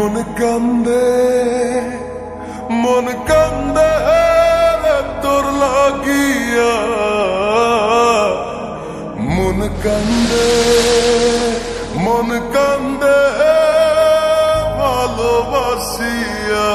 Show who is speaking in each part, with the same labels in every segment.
Speaker 1: মন কান্দে তোর লাগিয়া, মন কান্দে ভালোবাসিয়া।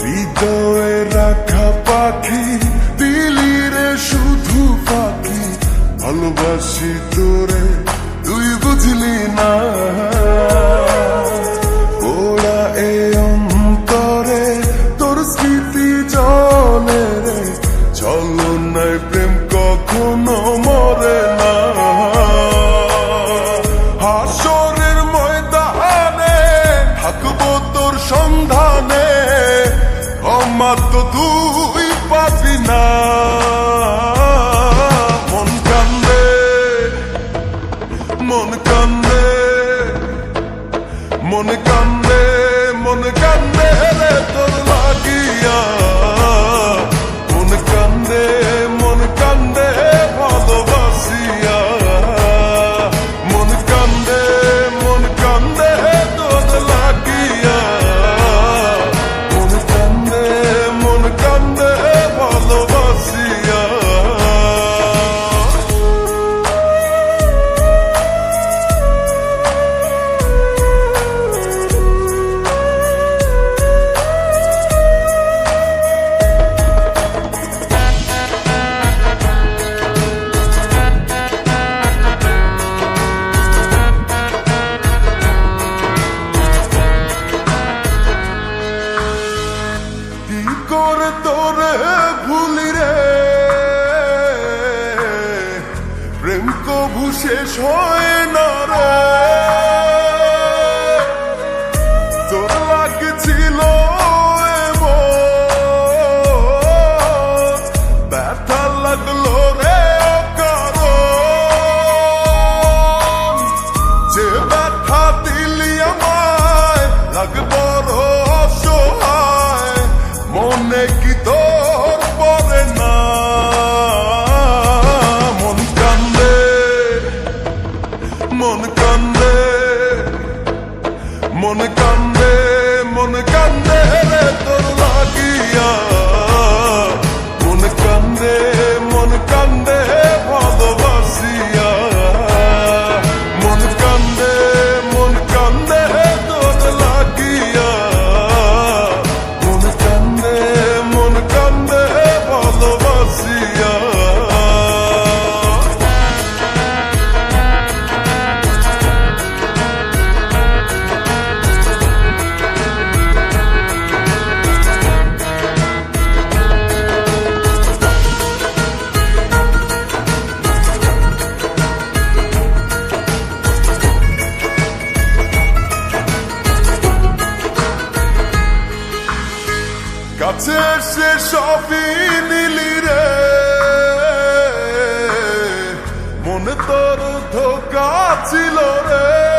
Speaker 1: হৃদয়ে রাখা পাখি দিলি রে শুধু পাখি, ভালোবাসি তোরে তুই বুঝলি না। ওরা এ অন্তরে তোর স্মৃতি জলে রে, ছলনায় প্রেম কখনো মরে না। হাসরের ময়দানে থাকবো তোর সন্ধানে, আমার তো তুই পাবি না। মন কান্দে রে তোর লাগিয়া। মন কান্দে ভালোবাসিয়া। মন কান্দে তোর লাগিয়া। মন কান্দে ভালোবাসিয়া। করে তোরে ভুলি রে, প্রেম কবু শেষ হয় না রে। তোর লাগছিল ব্যথা লাগলো রে অকারণ, যে ব্যথা দিলি আমায় লাগবো অসহায়, মনে কি তোর পড়ে না। মন কান্দে রে তোর লাগিয়া। মন কান্দে ভালোবাসিয়া। মন কান্দে তোর লাগিয়া। মন কান্দে ভালোবাসিয়া। কাছে সে সবই নিলি রে, মনে তোর ধোকা ছিল রে।